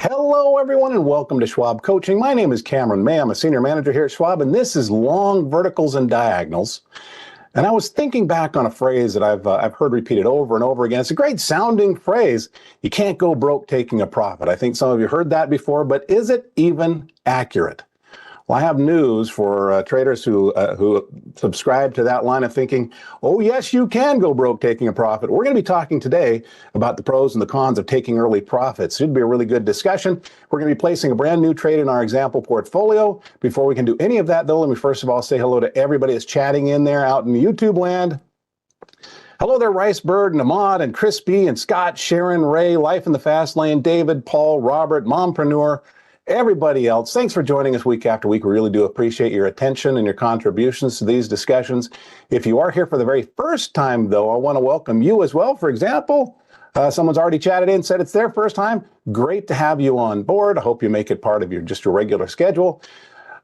Hello, everyone, and welcome to Schwab Coaching. My name is Cameron May. I'm a senior manager here at Schwab, and this is Long Verticals and Diagonals. And I was thinking back on a phrase that I've heard repeated over and over again. It's a great sounding phrase. You can't go broke taking a profit. I think some of you heard that before, but is it even accurate? Well, I have news for traders who subscribe to that line of thinking. Oh, yes, you can go broke taking a profit. We're going to be talking today about the pros and the cons of taking early profits. Should be a really good discussion. We're going to be placing a brand new trade in our example portfolio. Before we can do any of that, though, let me first of all say hello to everybody that's chatting in there out in YouTube land. Hello there, Ricebird, and Ahmad, and Crispy, and Scott, Sharon, Ray, Life in the Fast Lane, David, Paul, Robert, Mompreneur, everybody else. Thanks for joining us week after week. We really do appreciate your attention and your contributions to these discussions. If you are here for the very first time, though, I want to welcome you as well. For example, someone's already chatted in, said it's their first time. Great to have you on board. I hope you make it part of your regular schedule.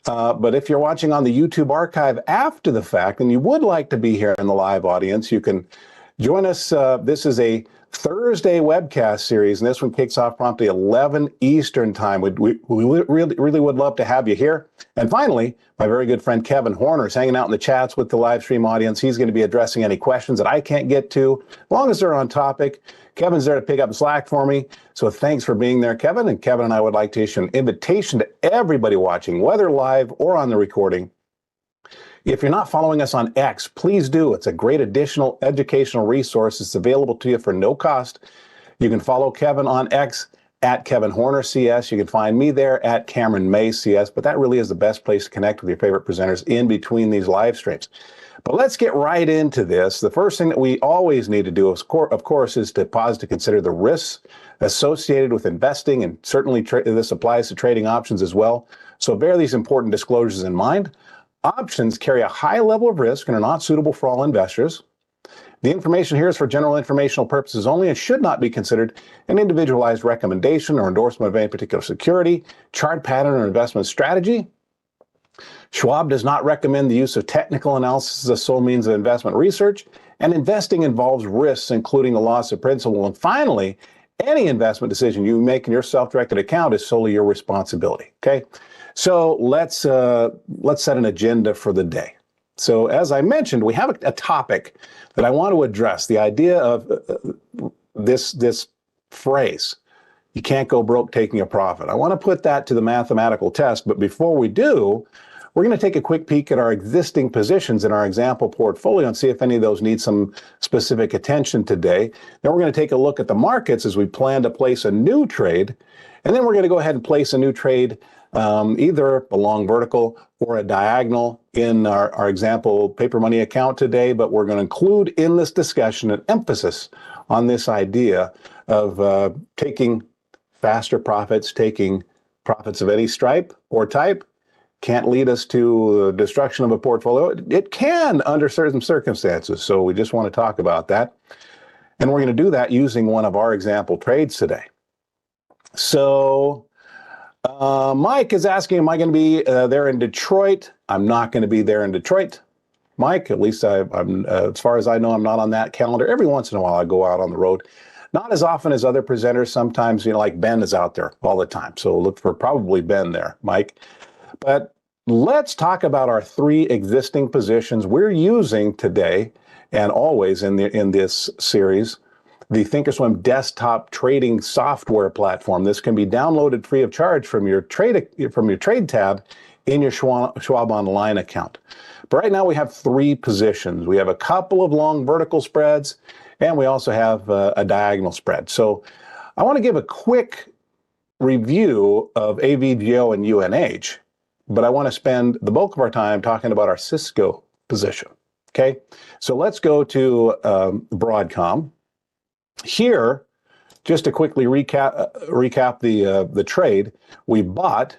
But if you're watching on the YouTube archive after the fact and you would like to be here in the live audience, you can join us. This is a Thursday webcast series, and this one kicks off promptly 11 Eastern time. We really would love to have you here. And finally, my very good friend Kevin Horner is hanging out in the chats with the live stream audience. He's going to be addressing any questions that I can't get to, as long as they're on topic. Kevin's there to pick up the slack for me. So thanks for being there, Kevin. And Kevin and I would like to issue an invitation to everybody watching, whether live or on the recording. If you're not following us on X, please do. It's a great additional educational resource. It's available to you for no cost. You can follow Kevin on X at Kevin Horner CS. You can find me there at Cameron May CS, but that really is the best place to connect with your favorite presenters in between these live streams. But let's get right into this. The first thing that we always need to do, of course, is to pause to consider the risks associated with investing, and certainly this applies to trading options as well. So bear these important disclosures in mind. Options carry a high level of risk and are not suitable for all investors. The information here is for general informational purposes only and should not be considered an individualized recommendation or endorsement of any particular security, chart pattern, or investment strategy. Schwab does not recommend the use of technical analysis as a sole means of investment research, and investing involves risks, including the loss of principal. And finally, any investment decision you make in your self-directed account is solely your responsibility. Okay? So let's set an agenda for the day. So as I mentioned, we have a topic that I want to address, the idea of this phrase, you can't go broke taking a profit. I want to put that to the mathematical test, but before we do, we're going to take a quick peek at our existing positions in our example portfolio and see if any of those need some specific attention today. Then we're going to take a look at the markets as we plan to place a new trade, and then we're going to go ahead and place a new trade, either a long vertical or a diagonal in our example paper money account today, but we're going to include in this discussion an emphasis on this idea of taking faster profits, taking profits of any stripe or type. Can't lead us to destruction of a portfolio. It can under certain circumstances, so we just want to talk about that. And we're going to do that using one of our example trades today. So Mike is asking, am I going to be there in Detroit? I'm not going to be there in Detroit, Mike. At least I'm as far as I know, I'm not on that calendar. Every once in a while, I go out on the road. Not as often as other presenters. Sometimes, like Ben is out there all the time. So look for probably Ben there, Mike. But let's talk about our three existing positions we're using today and always in this series. The Thinkorswim desktop trading software platform. This can be downloaded free of charge from your trade tab in your Schwab Online account. But right now we have three positions. We have a couple of long vertical spreads, and we also have a diagonal spread. So I want to give a quick review of AVGO and UNH, but I want to spend the bulk of our time talking about our Cisco position. Okay, so let's go to Broadcom. Here, just to quickly recap the trade, we bought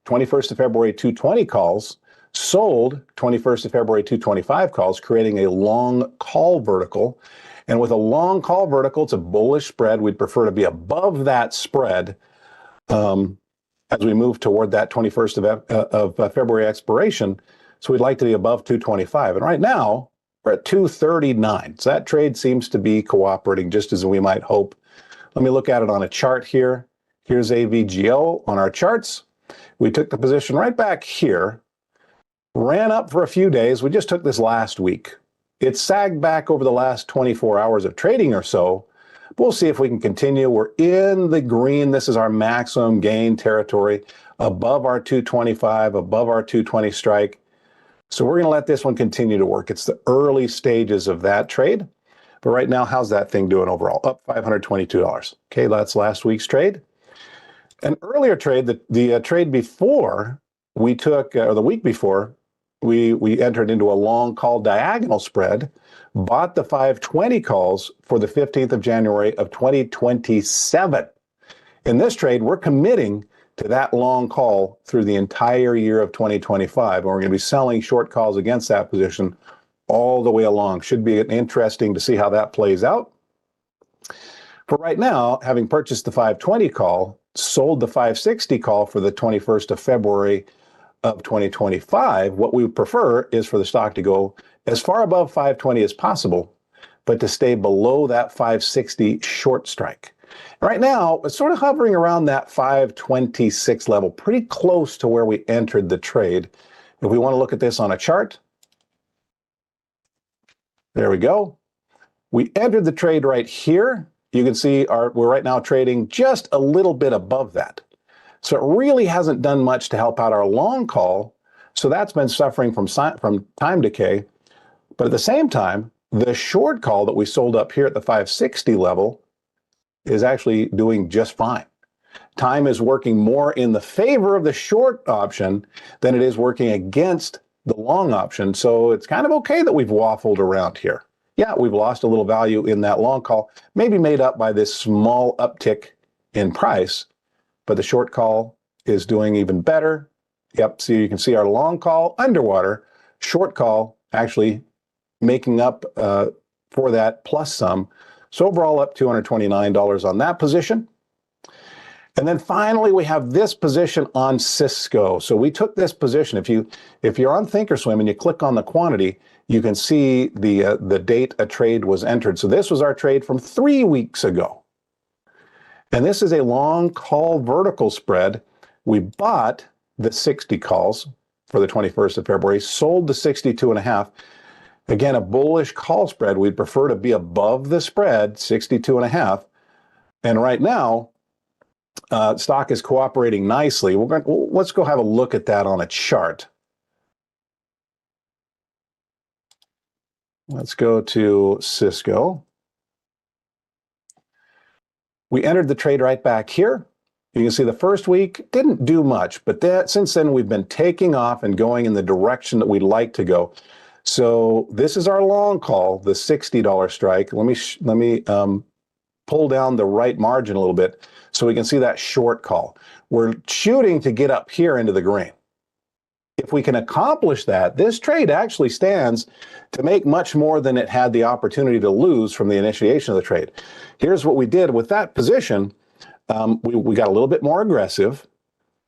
21st of February 220 calls, sold 21st of February 225 calls, creating a long call vertical. And with a long call vertical, it's a bullish spread. We'd prefer to be above that spread as we move toward that 21st of February expiration. So we'd like to be above 225. And right now, we're at 239. So that trade seems to be cooperating just as we might hope. Let me look at it on a chart here. Here's AVGO on our charts. We took the position right back here, ran up for a few days. We just took this last week. It sagged back over the last 24 hours of trading or so. We'll see if we can continue. We're in the green. This is our maximum gain territory, above our 225, above our 220 strike. So we're going to let this one continue to work. It's the early stages of that trade. But right now, how's that thing doing overall? Up $522. Okay, that's last week's trade. An earlier trade, the trade before we took, or the week before, we entered into a long call diagonal spread, bought the 520 calls for the 15th of January of 2027. In this trade, we're committing to that long call through the entire year of 2025. And we're going to be selling short calls against that position all the way along. Should be interesting to see how that plays out. For right now, having purchased the 520 call, sold the 560 call for the 21st of February of 2025, what we would prefer is for the stock to go as far above 520 as possible, but to stay below that 560 short strike. Right now, it's sort of hovering around that 526 level, pretty close to where we entered the trade. If we want to look at this on a chart, there we go. We entered the trade right here. You can see we're right now trading just a little bit above that. So it really hasn't done much to help out our long call. So that's been suffering from time decay. But at the same time, the short call that we sold up here at the 560 level is actually doing just fine. Time is working more in the favor of the short option than it is working against the long option. So it's kind of okay that we've waffled around here. Yeah, we've lost a little value in that long call, maybe made up by this small uptick in price, but the short call is doing even better. Yep, so you can see our long call underwater, short call actually making up for that plus some. So overall up $229 on that position. And then finally, we have this position on Cisco. So we took this position. If you're on Thinkorswim and you click on the quantity, you can see the date a trade was entered. So this was our trade from 3 weeks ago. And this is a long call vertical spread. We bought the 60 calls for the 21st of February, sold the 62.5. Again, a bullish call spread. We'd prefer to be above the spread, 62.5. And right now, stock is cooperating nicely. Let's go have a look at that on a chart. Let's go to Cisco. We entered the trade right back here. You can see the first week didn't do much, but since then we've been taking off and going in the direction that we'd like to go. So this is our long call, the $60 strike. Let me pull down the right margin a little bit so we can see that short call. We're shooting to get up here into the green. If we can accomplish that, this trade actually stands to make much more than it had the opportunity to lose from the initiation of the trade. Here's what we did with that position. We got a little bit more aggressive,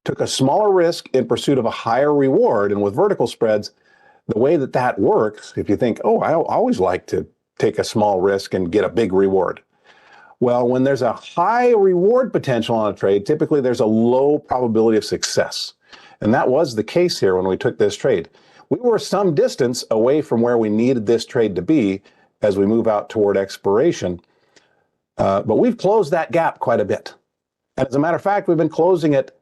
took a smaller risk in pursuit of a higher reward. And with vertical spreads, the way that works, if you think, oh, I always like to take a small risk and get a big reward. Well, when there's a high reward potential on a trade, typically there's a low probability of success. And that was the case here when we took this trade. We were some distance away from where we needed this trade to be as we move out toward expiration. But we've closed that gap quite a bit. And as a matter of fact, we've been closing it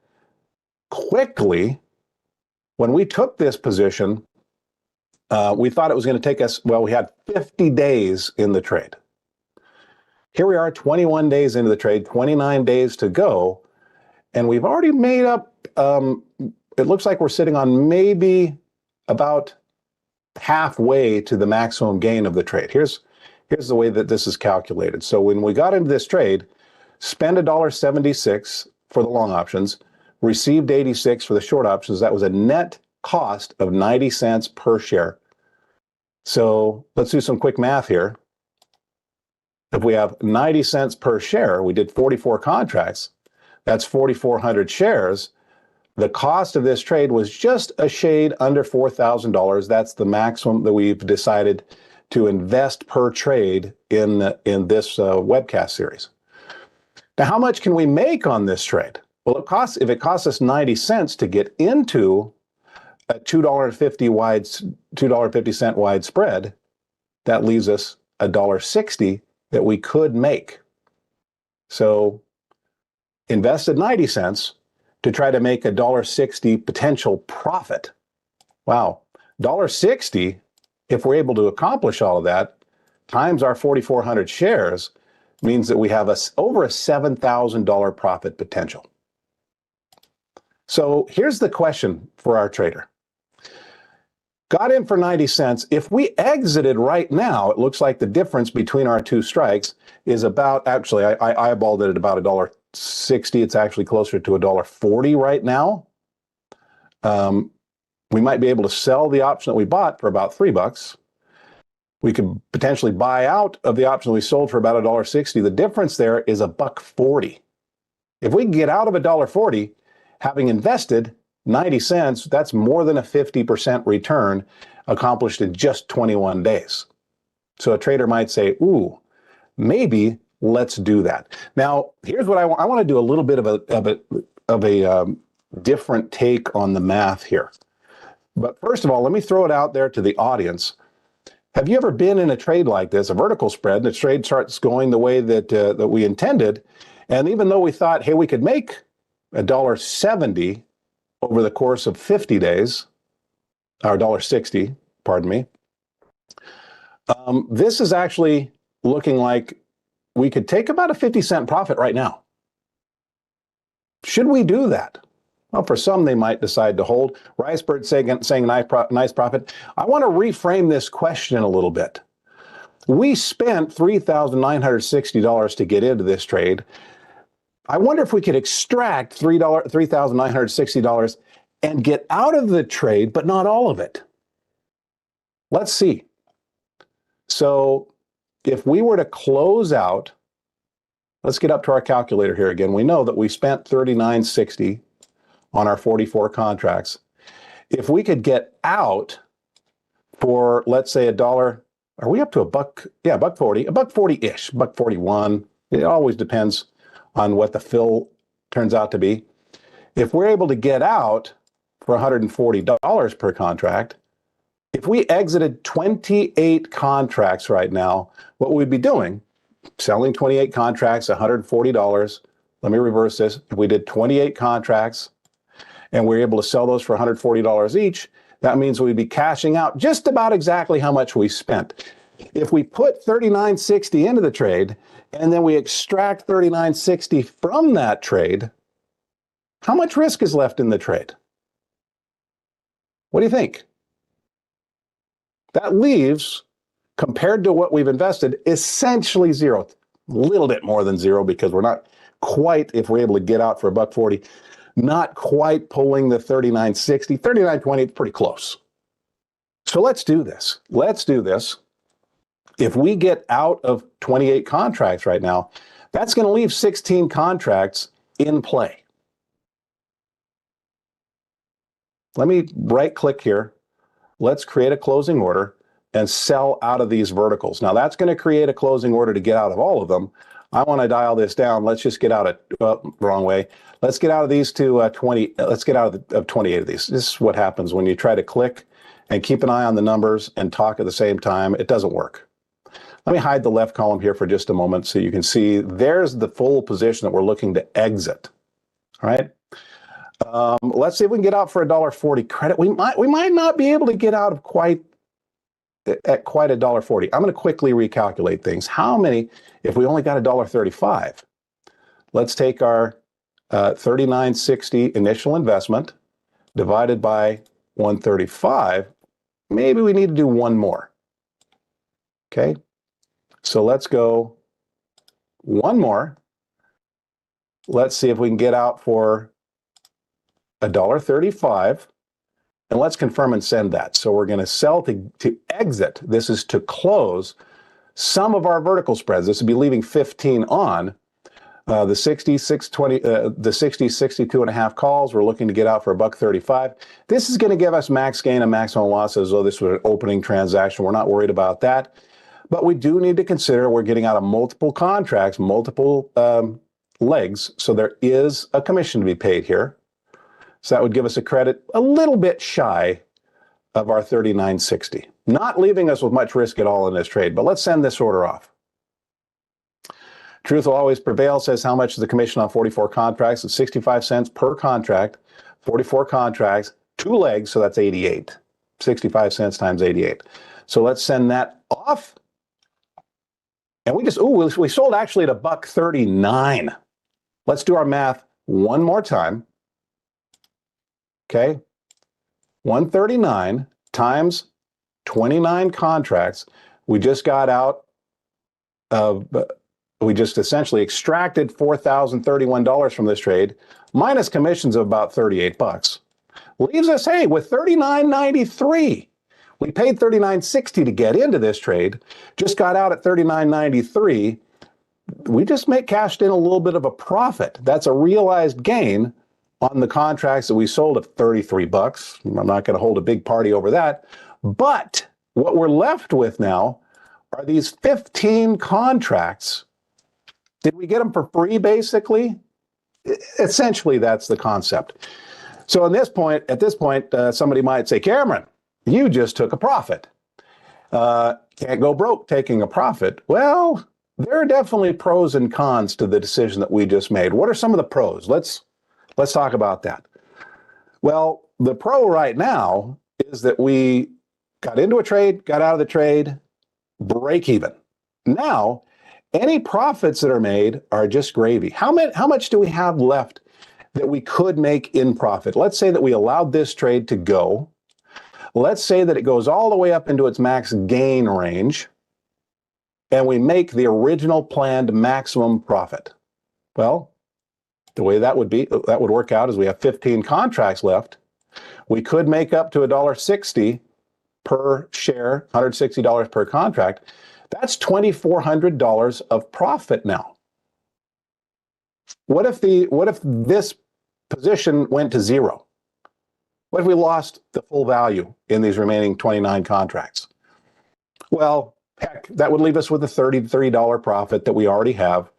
quickly. When we took this position, we thought it was going to take us, well, we had 50 days in the trade. Here we are, 21 days into the trade, 29 days to go, and we've already made up, it looks like we're sitting on maybe about halfway to the maximum gain of the trade. Here's the way that this is calculated. So when we got into this trade, spent $1.76 for the long options, received 86 for the short options. That was a net cost of 90 cents per share. So let's do some quick math here. If we have 90 cents per share, we did 44 contracts, that's 4,400 shares. The cost of this trade was just a shade under $4,000. That's the maximum that we've decided to invest per trade in this webcast series. Now, how much can we make on this trade? Well, if it costs us 90 cents to get into a $2.50 wide spread, that leaves us $1.60 that we could make. So invested 90 cents to try to make $1.60 potential profit. Wow, $1.60, if we're able to accomplish all of that, times our 4,400 shares, means that we have over a $7,000 profit potential. So here's the question for our trader. Got in for 90 cents. If we exited right now, it looks like the difference between our two strikes is about, actually, I eyeballed it at about $1.60. It's actually closer to $1.40 right now. We might be able to sell the option that we bought for about $3. We could potentially buy out of the option we sold for about $1.60. The difference there is $1.40. If we can get out of $1.40, having invested 90 cents, that's more than a 50% return accomplished in just 21 days. So a trader might say, ooh, maybe let's do that. Now, here's what I want. I want to do a little bit of a different take on the math here. But first of all, let me throw it out there to the audience. Have you ever been in a trade like this, a vertical spread, the trade starts going the way that we intended, and even though we thought, hey, we could make $1.70 over the course of 50 days, or $1.60, pardon me, this is actually looking like we could take about a 50-cent profit right now. Should we do that? Well, for some, they might decide to hold. Ricebird saying nice profit. I want to reframe this question a little bit. We spent $3,960 to get into this trade. I wonder if we could extract $3,960 and get out of the trade, but not all of it. Let's see. So if we were to close out, let's get up to our calculator here again. We know that we spent $39.60 on our 44 contracts. If we could get out for, let's say, $1, are we up to $1? Yeah, $1.40, $1.40-ish, $1.41. It always depends on what the fill turns out to be. If we're able to get out for $140 per contract, if we exited 28 contracts right now, what we'd be doing, selling 28 contracts, $140. Let me reverse this. If we did 28 contracts, and we're able to sell those for $140 each, that means we'd be cashing out just about exactly how much we spent. If we put $39.60 into the trade, and then we extract $39.60 from that trade, how much risk is left in the trade? What do you think? That leaves, compared to what we've invested, essentially zero. A little bit more than zero, because we're not quite, if we're able to get out for $1.40, not quite pulling the $39.60. $39.20 is pretty close. So let's do this. Let's do this. If we get out of 28 contracts right now, that's going to leave 16 contracts in play. Let me right-click here. Let's create a closing order and sell out of these verticals. Now, that's going to create a closing order to get out of all of them. I want to dial this down. Let's just get out of, wrong way. Let's get out of these to 20. Let's get out of 28 of these. This is what happens when you try to click and keep an eye on the numbers and talk at the same time. It doesn't work. Let me hide the left column here for just a moment so you can see there's the full position that we're looking to exit. All right. Let's see if we can get out for $1.40 credit. We might not be able to get out of at quite $1.40. I'm going to quickly recalculate things. How many, if we only got $1.35, let's take our $39.60 initial investment divided by 135. Maybe we need to do one more. Okay. So let's go one more. Let's see if we can get out for $1.35. And let's confirm and send that. So we're going to sell to exit. This is to close some of our vertical spreads. This would be leaving 15 on. The 60, 620, the 60, 62 and a half calls, we're looking to get out for $1.35. This is going to give us max gain and maximum loss as though this was an opening transaction. We're not worried about that. But we do need to consider we're getting out of multiple contracts, multiple legs, so there is a commission to be paid here. So that would give us a credit a little bit shy of our 39.60, not leaving us with much risk at all in this trade. But let's send this order off. Truth will always prevail says how much is the commission on 44 contracts? It's 65 cents per contract, 44 contracts, 2 legs, so that's 88. 65 cents times 88. So let's send that off. And we sold actually at $1.39. Let's do our math one more time. Okay. 139 times 29 contracts. We just got out of, we just essentially extracted $4,031 from this trade, minus commissions of about 38 bucks. Leaves us, hey, with $39.93. We paid $39.60 to get into this trade, just got out at $39.93. We just cashed in a little bit of a profit. That's a realized gain on the contracts that we sold at 33 bucks. I'm not going to hold a big party over that. But what we're left with now are these 15 contracts. Did we get them for free, basically? Essentially, that's the concept. So at this point, somebody might say, Cameron, you just took a profit. Can't go broke taking a profit. Well, there are definitely pros and cons to the decision that we just made. What are some of the pros? Let's talk about that. Well, the pro right now is that we got into a trade, got out of the trade, break even. Now, any profits that are made are just gravy. How much do we have left that we could make in profit? Let's say that we allowed this trade to go. Let's say that it goes all the way up into its max gain range, and we make the original planned maximum profit. Well, the way that would work out is we have 15 contracts left. We could make up to $1.60 per share, $160 per contract. That's $2,400 of profit now. What if this position went to zero? What if we lost the full value in these remaining 29 contracts? Well, heck, that would leave us with a $30 profit that we already have.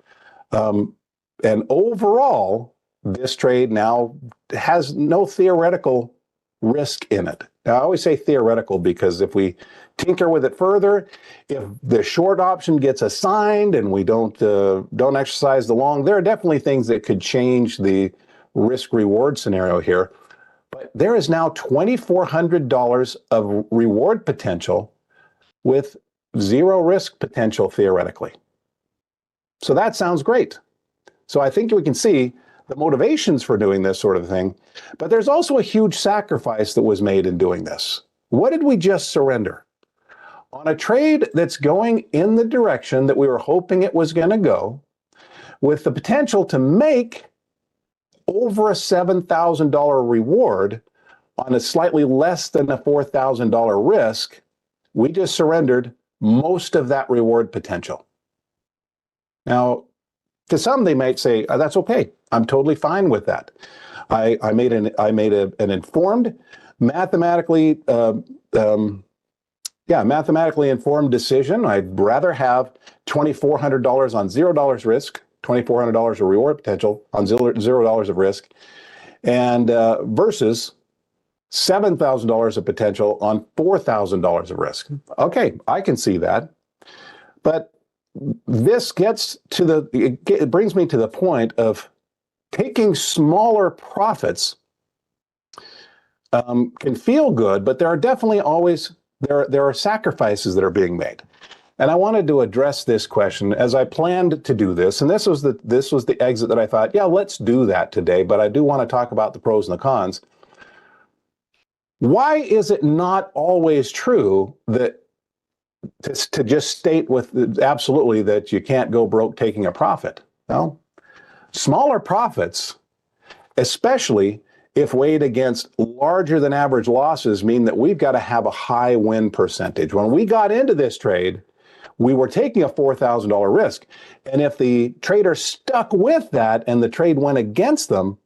And overall, this trade now has no theoretical risk in it. Now, I always say theoretical because if we tinker with it further, if the short option gets assigned and we don't exercise the long, there are definitely things that could change the risk-reward scenario here. But there is now $2,400 of reward potential with zero risk potential theoretically. So that sounds great. So I think we can see the motivations for doing this sort of thing, but there's also a huge sacrifice that was made in doing this. What did we just surrender? On a trade that's going in the direction that we were hoping it was going to go, with the potential to make over a $7,000 reward on a slightly less than a $4,000 risk, we just surrendered most of that reward potential. Now, to some, they might say, oh, that's okay. I'm totally fine with that. I made an informed, mathematically informed decision. I'd rather have $2,400 on $0 risk, $2,400 of reward potential on $0 of risk, and versus $7,000 of potential on $4,000 of risk. Okay, I can see that, but this it brings me to the point of taking smaller profits. Can feel good, but there are definitely always there are sacrifices that are being made. And I wanted to address this question as I planned to do this. And this was the exit that I thought, yeah, let's do that today. But I do want to talk about the pros and the cons. Why is it not always true that to just state with absolutely that you can't go broke taking a profit? Well, smaller profits, especially if weighed against larger than average losses, mean that we've got to have a high win percentage. When we got into this trade, we were taking a $4,000 risk. And if the trader stuck with that and the trade went against them,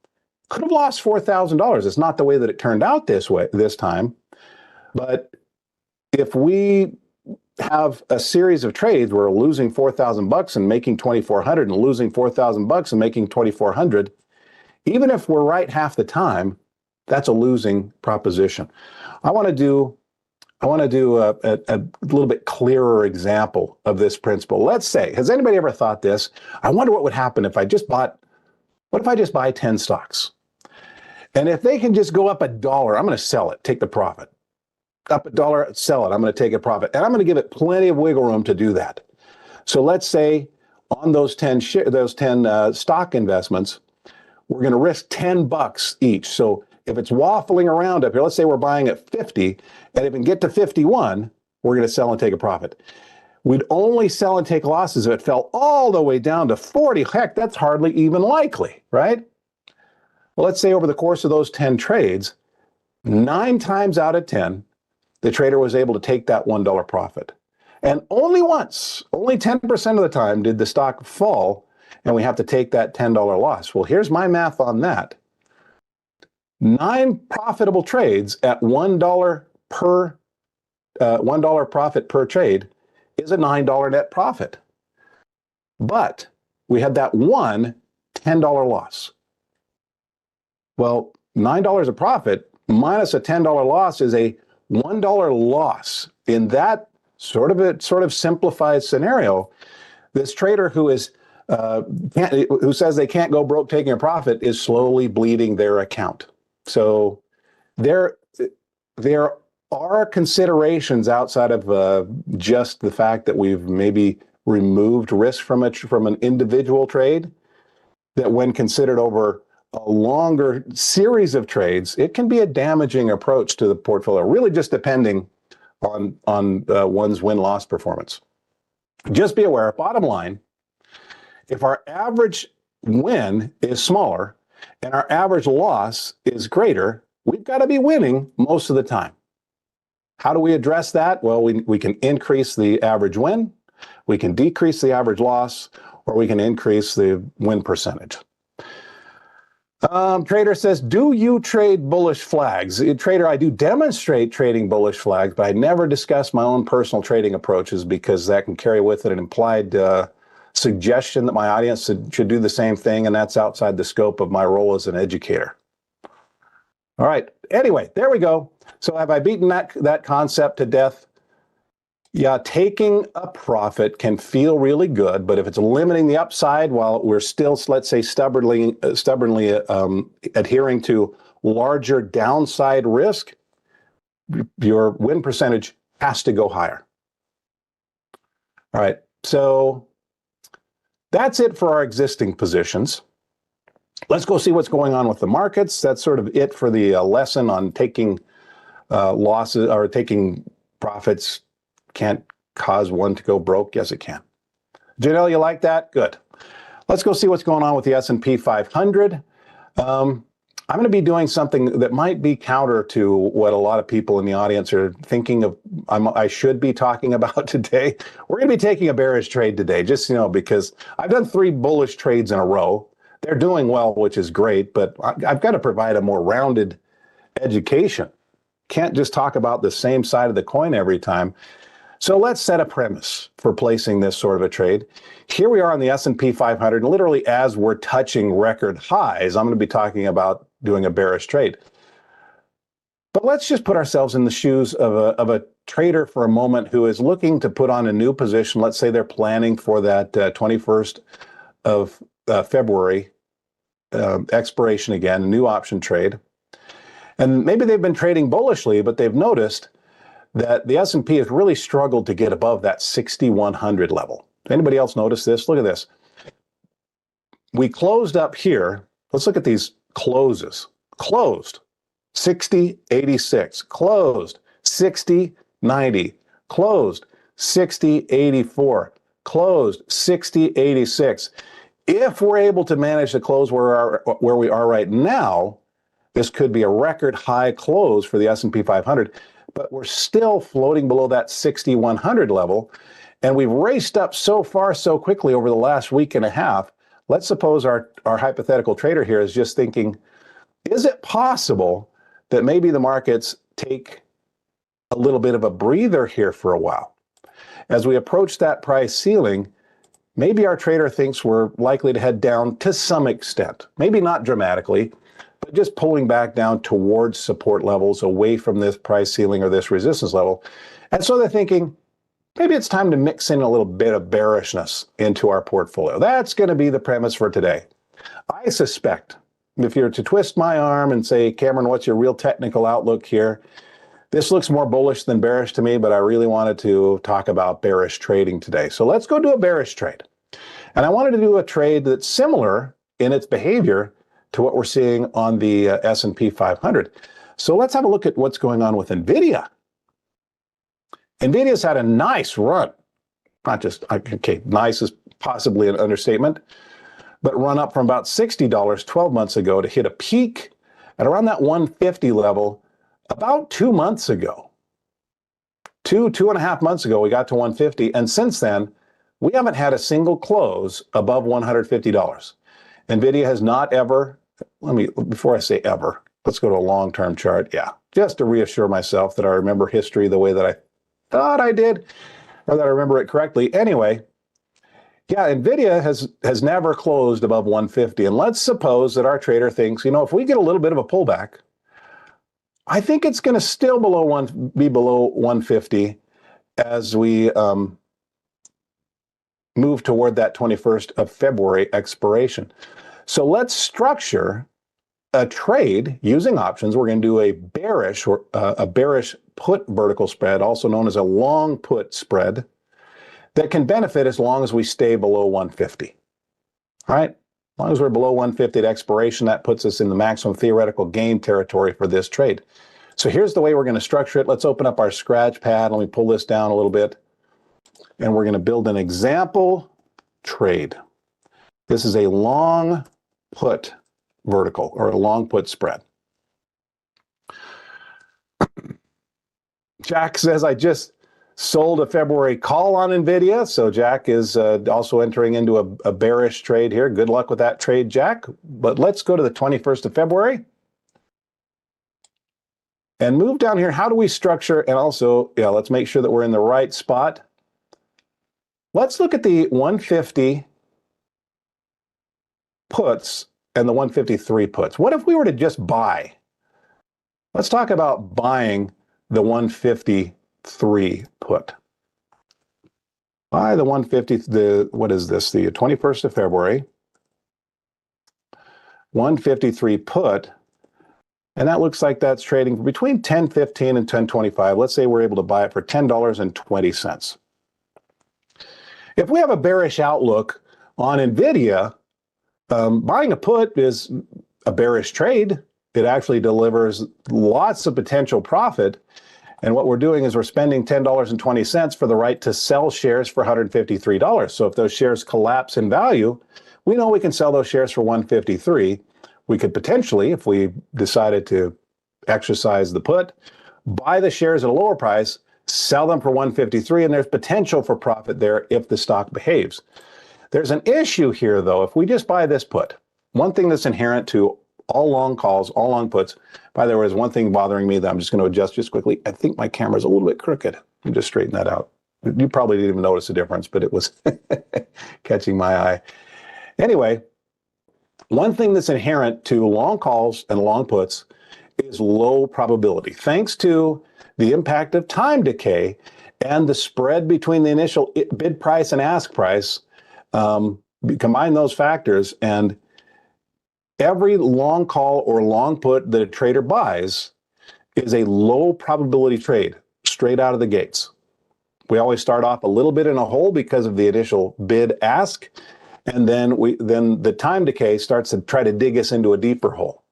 could have lost $4,000. It's not the way that it turned out this time. But if we have a series of trades where we're losing $4,000 and making 2,400 and losing $4,000 and making 2,400, even if we're right half the time, that's a losing proposition. I want to do a little bit clearer example of this principle. Let's say, has anybody ever thought this? I wonder what would happen if I just bought, what if I just buy 10 stocks? And if they can just go up $1, I'm going to sell it, take the profit. Up $1, sell it, I'm going to take a profit. And I'm going to give it plenty of wiggle room to do that. So let's say on those 10 stock investments, we're going to risk $10 each. So if it's waffling around up here, let's say we're buying at 50, and if we can get to 51, we're going to sell and take a profit. We'd only sell and take losses if it fell all the way down to 40. Heck, that's hardly even likely, right? Well, let's say over the course of those 10 trades, 9 times out of 10, the trader was able to take that $1 profit. And only once, only 10% of the time did the stock fall, and we have to take that $10 loss. Well, here's my math on that. 9 profitable trades at $1 per $1 profit per trade is a $9 net profit. But we had that one $10 loss. Well, $9 of profit minus a $10 loss is a $1 loss. In that sort of simplified scenario, this trader who says they can't go broke taking a profit is slowly bleeding their account. So there are considerations outside of just the fact that we've maybe removed risk from an individual trade, that when considered over a longer series of trades, it can be a damaging approach to the portfolio, really just depending on one's win-loss performance. Just be aware, bottom line, if our average win is smaller and our average loss is greater, we've got to be winning most of the time. How do we address that? Well, we can increase the average win, we can decrease the average loss, or we can increase the win percentage. Trader says, do you trade bullish flags? Trader, I do demonstrate trading bullish flags, but I never discuss my own personal trading approaches because that can carry with it an implied suggestion that my audience should do the same thing, and that's outside the scope of my role as an educator. All right. Anyway, there we go. So have I beaten that concept to death? Yeah, taking a profit can feel really good, but if it's limiting the upside while we're still, let's say, stubbornly adhering to larger downside risk, your win percentage has to go higher. All right, so that's it for our existing positions. Let's go see what's going on with the markets. That's sort of it for the lesson on taking losses or taking profits. Can't cause one to go broke. Yes, it can. Janelle, you like that? Good. Let's go see what's going on with the S&P 500. I'm going to be doing something that might be counter to what a lot of people in the audience are thinking of. I should be talking about today. We're going to be taking a bearish trade today, just because I've done 3 bullish trades in a row. They're doing well, which is great, but I've got to provide a more rounded education. Can't just talk about the same side of the coin every time. So let's set a premise for placing this sort of a trade. Here we are on the S&P 500, and literally as we're touching record highs, I'm going to be talking about doing a bearish trade. But let's just put ourselves in the shoes of a trader for a moment who is looking to put on a new position. Let's say they're planning for that 21st of February expiration again, a new option trade. And maybe they've been trading bullishly, but they've noticed that the S&P has really struggled to get above that 6,100 level. Anybody else notice this? Look at this. We closed up here. Let's look at these closes. Closed, 60.86. Closed, 60.90. Closed, 60.84. Closed, 60.86. If we're able to manage to close where we are right now, this could be a record high close for the S&P 500. But we're still floating below that 6,100 level, and we've raced up so far so quickly over the last week and a half. Let's suppose our hypothetical trader here is just thinking, is it possible that maybe the markets take a little bit of a breather here for a while? as we approach that price ceiling, maybe our trader thinks we're likely to head down to some extent. Maybe not dramatically, but just pulling back down towards support levels, away from this price ceiling or this resistance level. And so they're thinking, maybe it's time to mix in a little bit of bearishness into our portfolio. That's going to be the premise for today. I suspect if you're to twist my arm and say, Cameron, what's your real technical outlook here? This looks more bullish than bearish to me, but I really wanted to talk about bearish trading today. So let's go do a bearish trade. And I wanted to do a trade that's similar in its behavior to what we're seeing on the S&P 500. So let's have a look at what's going on with NVIDIA. NVIDIA's had a nice run. Not just, okay, nice is possibly an understatement, but run up from about $60 12 months ago to hit a peak at around that 150 level about 2 months ago. Two and a half months ago, we got to 150. And since then, we haven't had a single close above $150. NVIDIA has not ever, before I say ever, let's go to a long-term chart. Yeah, just to reassure myself that I remember history the way that I thought I did, or that I remember it correctly. Anyway, yeah, NVIDIA has never closed above 150. And let's suppose that our trader thinks, if we get a little bit of a pullback, I think it's going to still be below 150 as we move toward that 21st of February expiration. So let's structure a trade using options. We're going to do a bearish put vertical spread, also known as a long put spread, that can benefit as long as we stay below 150. All right? As long as we're below 150 at expiration, that puts us in the maximum theoretical gain territory for this trade. So here's the way we're going to structure it. Let's open up our scratch pad. Let me pull this down a little bit. And we're going to build an example trade. This is a long put vertical, or a long put spread. Jack says, I just sold a February call on NVIDIA. So Jack is also entering into a bearish trade here. Good luck with that trade, Jack. But let's go to the 21st of February and move down here. How do we structure? And also, let's make sure that we're in the right spot. Let's look at the 150 puts and the 153 puts. What if we were to just buy? Let's talk about buying the 153 put. Buy the 150, what is this? The 21st of February. 153 put. And that looks like that's trading between 10.15 and 10.25. Let's say we're able to buy it for $10.20. If we have a bearish outlook on NVIDIA, buying a put is a bearish trade. It actually delivers lots of potential profit. And what we're doing is we're spending $10.20 for the right to sell shares for $153. So if those shares collapse in value, we know we can sell those shares for $153. We could potentially, if we decided to exercise the put, buy the shares at a lower price, sell them for $153, and there's potential for profit there if the stock behaves. There's an issue here, though. If we just buy this put, one thing that's inherent to all long calls, all long puts, by the way, there's one thing bothering me that I'm just going to adjust just quickly. I think my camera's a little bit crooked. Let me just straighten that out. You probably didn't even notice the difference, but it was catching my eye. Anyway, one thing that's inherent to long calls and long puts is low probability. Thanks to the impact of time decay and the spread between the initial bid price and ask price, combine those factors, and every long call or long put that a trader buys is a low probability trade straight out of the gates. We always start off a little bit in a hole because of the initial bid ask, and then the time decay starts to try to dig us into a deeper hole.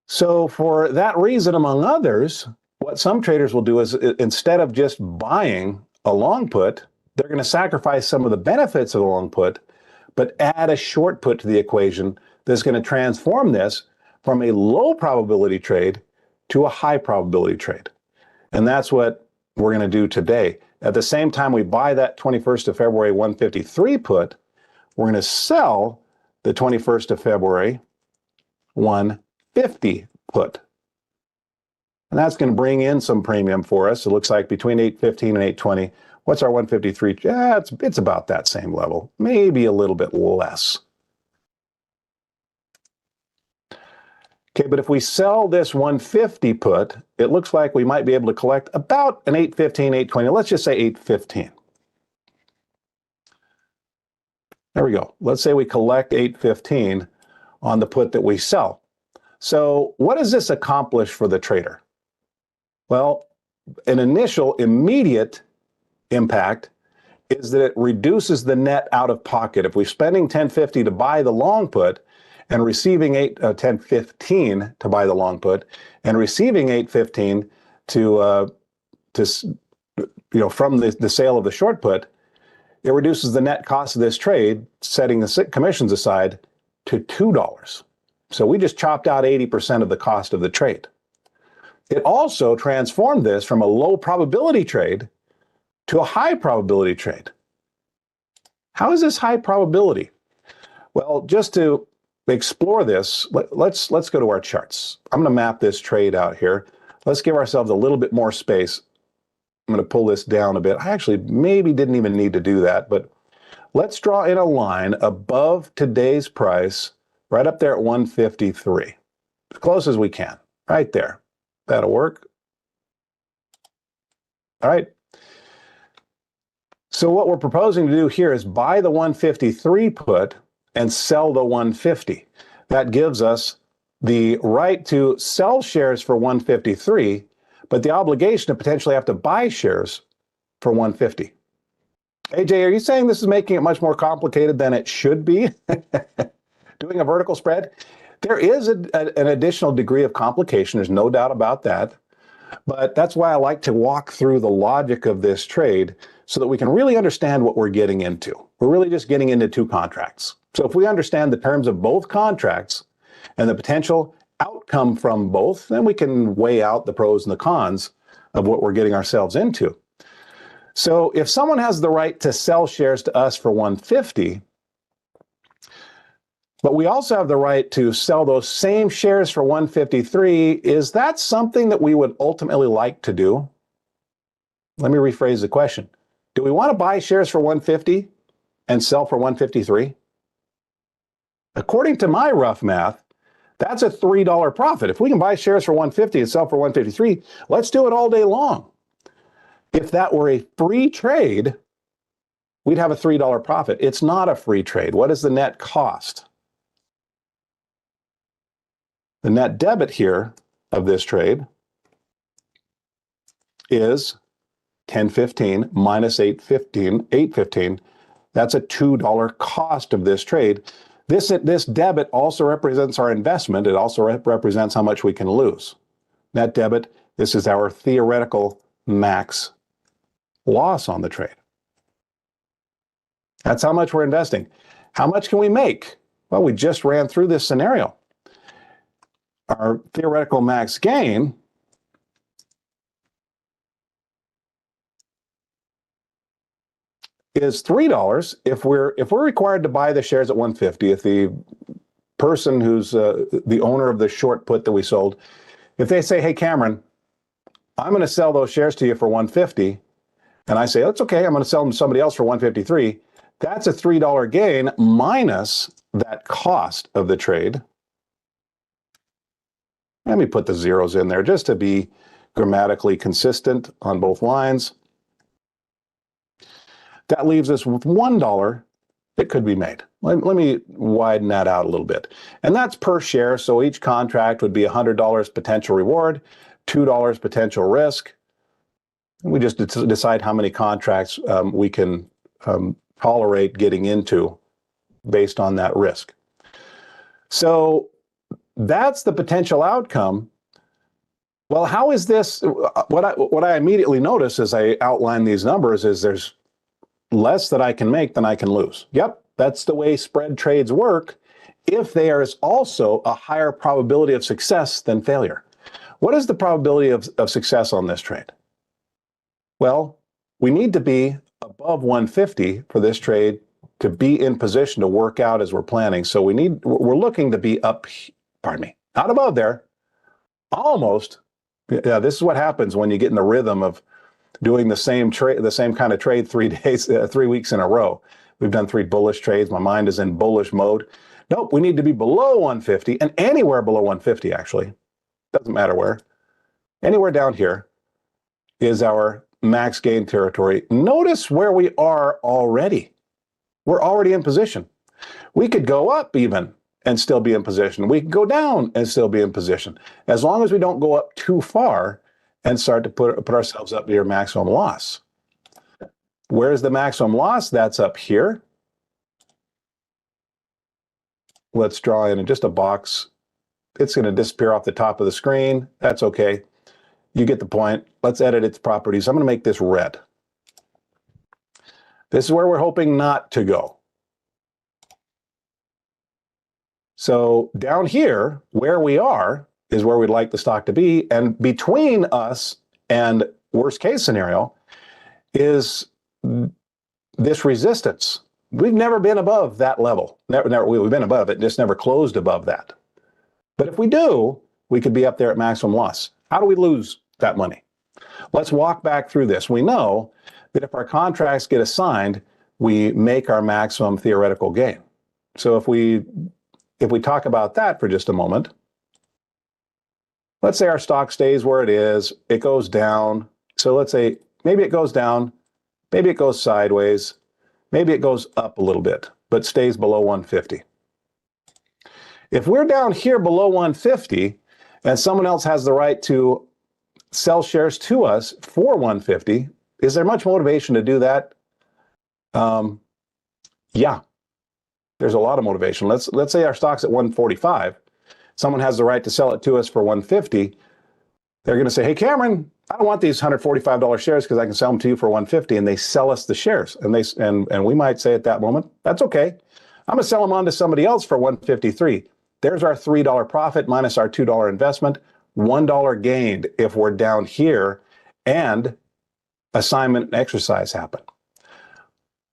So for that reason, among others, what some traders will do is instead of just buying a long put, they're going to sacrifice some of the benefits of the long put, but add a short put to the equation that's going to transform this from a low probability trade to a high probability trade. And that's what we're going to do today. At the same time we buy that 21st of February 153 put, we're going to sell the 21st of February 150 put. And that's going to bring in some premium for us. It looks like between 815 and 820. What's our 153? Yeah, it's about that same level, maybe a little bit less. Okay, but if we sell this 150 put, it looks like we might be able to collect about an 815, 820. Let's just say 815. There we go. Let's say we collect 815 on the put that we sell. So what does this accomplish for the trader? Well, an initial immediate impact is that it reduces the net out of pocket. If we're spending 1050 to buy the long put and receiving 1015 to buy the long put and receiving 815 from the sale of the short put, it reduces the net cost of this trade, setting the commissions aside, to $2. So we just chopped out 80% of the cost of the trade. It also transformed this from a low probability trade to a high probability trade. How is this high probability? Well, just to explore this, let's go to our charts. I'm going to map this trade out here. Let's give ourselves a little bit more space. I'm going to pull this down a bit. I actually maybe didn't even need to do that, but let's draw in a line above today's price, right up there at 153. As close as we can, right there. That'll work. All right. So what we're proposing to do here is buy the 153 put and sell the 150. That gives us the right to sell shares for 153, but the obligation to potentially have to buy shares for 150. AJ, are you saying this is making it much more complicated than it should be? Doing a vertical spread? There is an additional degree of complication. There's no doubt about that. But that's why I like to walk through the logic of this trade so that we can really understand what we're getting into. We're really just getting into two contracts. So if we understand the terms of both contracts and the potential outcome from both, then we can weigh out the pros and the cons of what we're getting ourselves into. So if someone has the right to sell shares to us for 150, but we also have the right to sell those same shares for 153, is that something that we would ultimately like to do? Let me rephrase the question. Do we want to buy shares for 150 and sell for 153? According to my rough math, that's a $3 profit. If we can buy shares for 150 and sell for 153, let's do it all day long. If that were a free trade, we'd have a $3 profit. It's not a free trade. What is the net cost? The net debit here of this trade is 1015 minus 815. That's a $2 cost of this trade. This debit also represents our investment. It also represents how much we can lose. Net debit, this is our theoretical max loss on the trade. That's how much we're investing. How much can we make? Well, we just ran through this scenario. Our theoretical max gain is $3 if we're required to buy the shares at 150. If the person who's the owner of the short put that we sold, if they say, hey, Cameron, I'm going to sell those shares to you for 150, and I say, that's okay, I'm going to sell them to somebody else for 153, that's a $3 gain minus that cost of the trade. Let me put the zeros in there just to be grammatically consistent on both lines. That leaves us with $1 that could be made. Let me widen that out a little bit. And that's per share, so each contract would be $100 potential reward, $2 potential risk. And we just decide how many contracts we can tolerate getting into based on that risk. So that's the potential outcome. Well, how is this? What I immediately notice as I outline these numbers is there's less that I can make than I can lose. Yep, that's the way spread trades work if there is also a higher probability of success than failure. What is the probability of success on this trade? Well, we need to be above 150 for this trade to be in position to work out as we're planning. So we're looking to be up, not above there, almost Yeah, this is what happens when you get in the rhythm of doing the same trade, the same kind of trade 3 days, 3 weeks in a row. We've done 3 bullish trades. My mind is in bullish mode. Nope, we need to be below 150 and anywhere below 150, actually. Doesn't matter where. Anywhere down here is our max gain territory. Notice where we are already. We're already in position. We could go up even and still be in position. We could go down and still be in position. As long as we don't go up too far and start to put ourselves up near maximum loss. Where's the maximum loss? That's up here. Let's draw in just a box. It's going to disappear off the top of the screen. That's okay. You get the point. Let's edit its properties. I'm going to make this red. This is where we're hoping not to go. So down here, where we are, is where we'd like the stock to be. And between us and worst case scenario is this resistance. We've never been above that level. We've been above it, just never closed above that. But if we do, we could be up there at maximum loss. How do we lose that money? Let's walk back through this. We know that if our contracts get assigned, we make our maximum theoretical gain. So if we talk about that for just a moment, let's say our stock stays where it is, it goes down. So let's say maybe it goes down, maybe it goes sideways, maybe it goes up a little bit, but stays below 150. If we're down here below 150 and someone else has the right to sell shares to us for 150, is there much motivation to do that? Yeah, there's a lot of motivation. Let's say our stock's at 145. Someone has the right to sell it to us for 150. They're going to say, hey, Cameron, I don't want these $145 shares because I can sell them to you for 150, and they sell us the shares. And we might say at that moment, that's okay. I'm going to sell them on to somebody else for 153. There's our $3 profit minus our $2 investment, $1 gained if we're down here and assignment and exercise happen.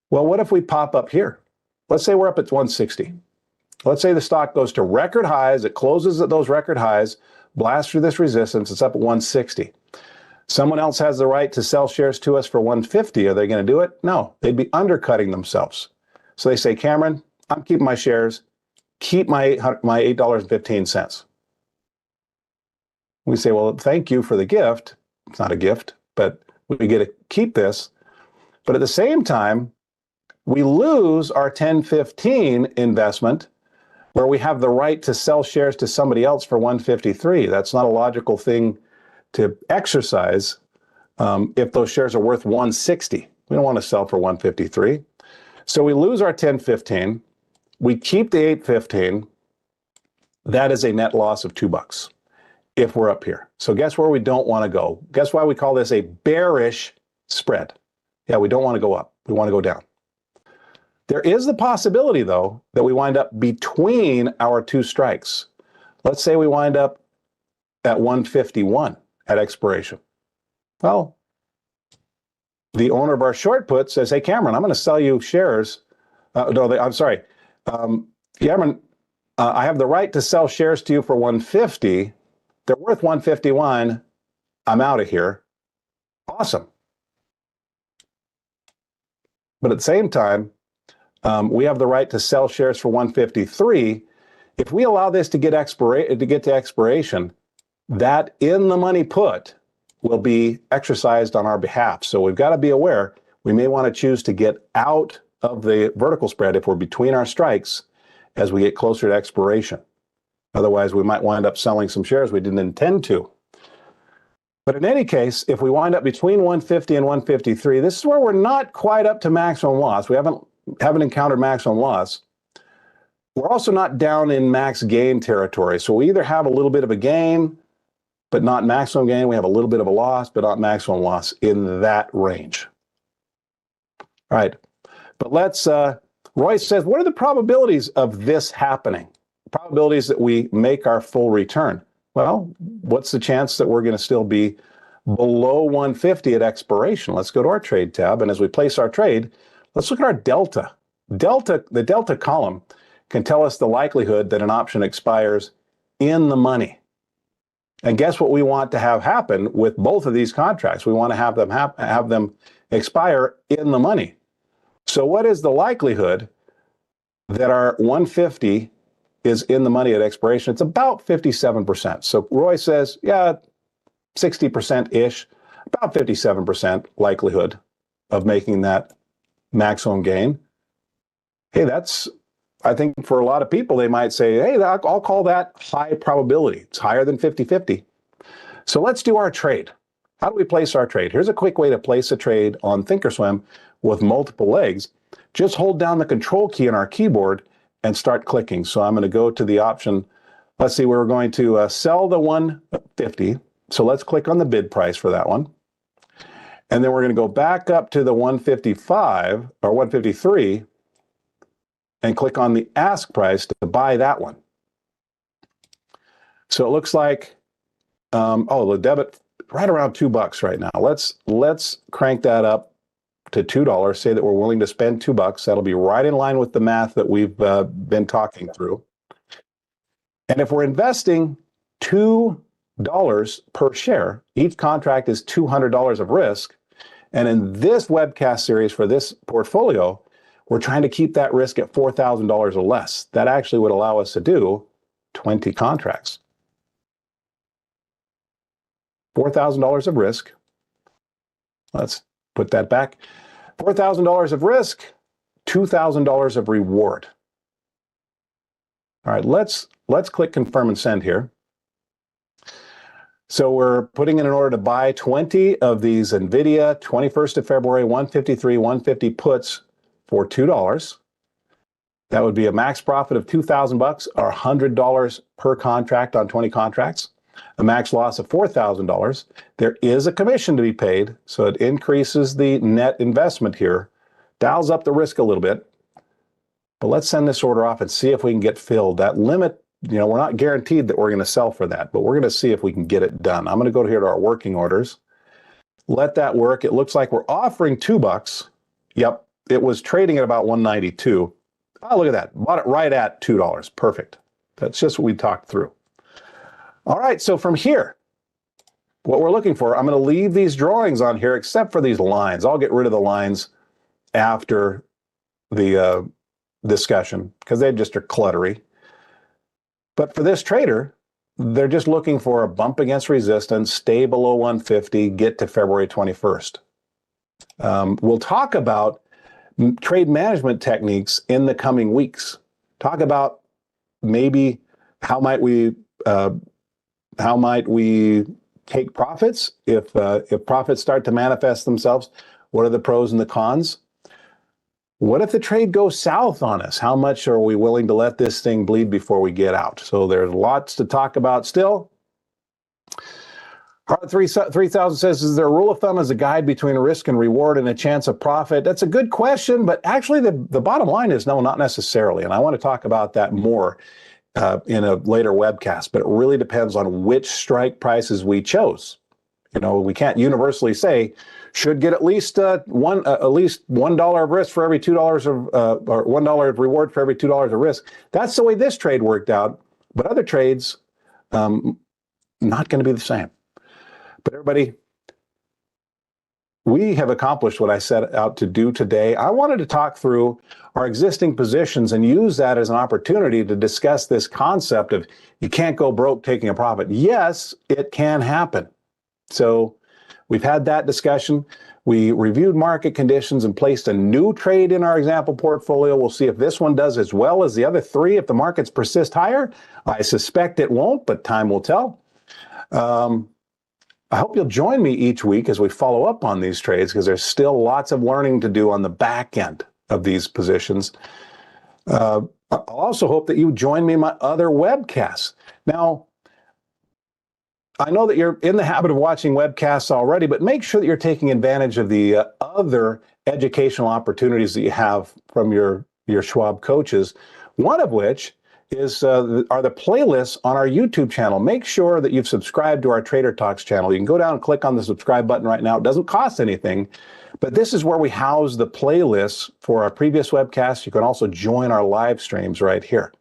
Well, what if we pop up here? Let's say we're up at 160. Let's say the stock goes to record highs. It closes at those record highs, blasts through this resistance. It's up at 160. Someone else has the right to sell shares to us for 150. Are they going to do it? No, they'd be undercutting themselves. So they say, Cameron, I'm keeping my shares. Keep my $8.15. We say, well, thank you for the gift. It's not a gift, but we get to keep this. But at the same time, we lose our 1015 investment where we have the right to sell shares to somebody else for 153. That's not a logical thing to exercise if those shares are worth 160. We don't want to sell for 153. So we lose our 1015. We keep the 815. That is a net loss of $2 if we're up here. So guess where we don't want to go? Guess why we call this a bearish spread? Yeah, we don't want to go up. We want to go down. There is the possibility, though, that we wind up between our two strikes. Let's say we wind up at 151 at expiration. Well, the owner of our short put says, hey, Cameron, I'm going to sell you shares. I'm sorry. Cameron, I have the right to sell shares to you for 150. They're worth 151. I'm out of here. Awesome. But at the same time, we have the right to sell shares for 153. If we allow this to get to expiration, that in the money put will be exercised on our behalf. So we've got to be aware. We may want to choose to get out of the vertical spread if we're between our strikes as we get closer to expiration. Otherwise, we might wind up selling some shares we didn't intend to. But in any case, if we wind up between 150 and 153, this is where we're not quite up to maximum loss. We haven't encountered maximum loss. We're also not down in max gain territory. So we either have a little bit of a gain, but not maximum gain. We have a little bit of a loss, but not maximum loss in that range. All right. But let's, Royce says, what are the probabilities of this happening? Probabilities that we make our full return. Well, what's the chance that we're going to still be below 150 at expiration? Let's go to our trade tab. And as we place our trade, let's look at our delta. The delta column can tell us the likelihood that an option expires in the money. And guess what we want to have happen with both of these contracts? We want to have them expire in the money. So what is the likelihood that our 150 is in the money at expiration? It's about 57%. So Roy says, yeah, 60%-ish, about 57% likelihood of making that maximum gain. Hey, that's, I think for a lot of people, they might say, hey, I'll call that high probability. It's higher than 50-50. So let's do our trade. How do we place our trade? Here's a quick way to place a trade on Thinkorswim with multiple legs. Just hold down the control key on our keyboard and start clicking. So I'm going to go to the option. Let's see, we're going to sell the 150. So let's click on the bid price for that one. And then we're going to go back up to the 155 or 153 and click on the ask price to buy that one. So it looks like, the debit right around $2 right now. Let's crank that up to $2. Say that we're willing to spend $2. That'll be right in line with the math that we've been talking through. And if we're investing $2 per share, each contract is $200 of risk. And in this webcast series for this portfolio, we're trying to keep that risk at $4,000 or less. That actually would allow us to do 20 contracts. $4,000 of risk. Let's put that back. $4,000 of risk, $2,000 of reward. All right, let's click confirm and send here. So we're putting in an order to buy 20 of these NVIDIA 21st of February 153 150 puts for $2. That would be a max profit of $2,000 or $100 per contract on 20 contracts. A max loss of $4,000. There is a commission to be paid, so it increases the net investment here, dials up the risk a little bit. But let's send this order off and see if we can get filled. That limit, we're not guaranteed that we're going to sell for that, but we're going to see if we can get it done. I'm going to go here to our working orders. Let that work. It looks like we're offering $2. Yep, it was trading at about 192. Oh, look at that. Bought it right at $2. Perfect. That's just what we talked through. All right, so from here, what we're looking for, I'm going to leave these drawings on here except for these lines. I'll get rid of the lines after the discussion because they just are cluttery. But for this trader, they're just looking for a bump against resistance, stay below 150, get to February 21st. We'll talk about trade management techniques in the coming weeks. Talk about maybe how might we take profits if profits start to manifest themselves? What are the pros and the cons? What if the trade goes south on us? How much are we willing to let this thing bleed before we get out? So there's lots to talk about still. Heart 3000 says, is there a rule of thumb as a guide between risk and reward and a chance of profit? That's a good question, but actually the bottom line is no, not necessarily. And I want to talk about that more in a later webcast, but it really depends on which strike prices we chose. We can't universally say should get at least $1 of risk for every $2 of or $1 of reward for every $2 of risk. That's the way this trade worked out, but other trades not going to be the same. But everybody, we have accomplished what I set out to do today. I wanted to talk through our existing positions and use that as an opportunity to discuss this concept of you can't go broke taking a profit. Yes, it can happen. So we've had that discussion. We reviewed market conditions and placed a new trade in our example portfolio. We'll see if this one does as well as the other three. If the markets persist higher, I suspect it won't, but time will tell. I hope you'll join me each week as we follow up on these trades because there's still lots of learning to do on the back end of these positions. I'll also hope that you join me in my other webcasts. Now, I know that you're in the habit of watching webcasts already, but make sure that you're taking advantage of the other educational opportunities that you have from your Schwab coaches, one of which are the playlists on our YouTube channel. Make sure that you've subscribed to our Trader Talks channel. You can go down and click on the subscribe button right now. It doesn't cost anything, but this is where we house the playlists for our previous webcasts. You can also join our live streams right here.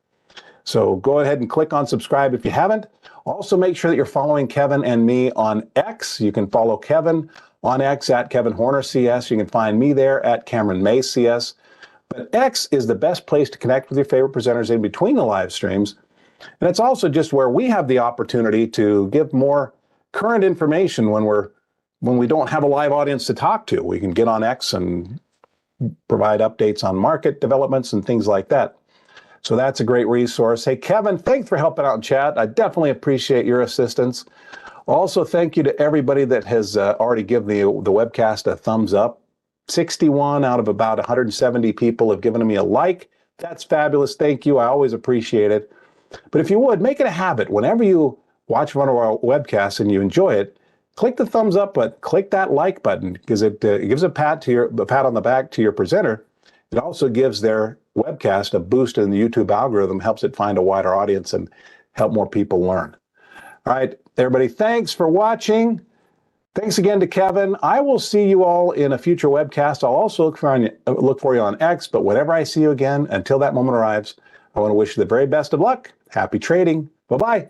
So go ahead and click on subscribe if you haven't. Also, make sure that you're following Kevin and me on X. You can follow Kevin on X at Kevin Horner CS. You can find me there at Cameron May CS. But X is the best place to connect with your favorite presenters in between the live streams. And it's also just where we have the opportunity to give more current information when we don't have a live audience to talk to. We can get on X and provide updates on market developments and things like that. So that's a great resource. Hey, Kevin, thanks for helping out in chat. I definitely appreciate your assistance. Also, thank you to everybody that has already given the webcast a thumbs up. 61 out of about 170 people have given me a like. That's fabulous. Thank you. I always appreciate it. But if you would, make it a habit. Whenever you watch one of our webcasts and you enjoy it, click the thumbs up button, click that like button, because it gives a pat on the back to your presenter. It also gives their webcast a boost in the YouTube algorithm, helps it find a wider audience and help more people learn. All right, everybody, thanks for watching. Thanks again to Kevin. I will see you all in a future webcast. I'll also look for you on X, but whenever I see you again, until that moment arrives, I want to wish you the very best of luck. Happy trading. Bye-bye.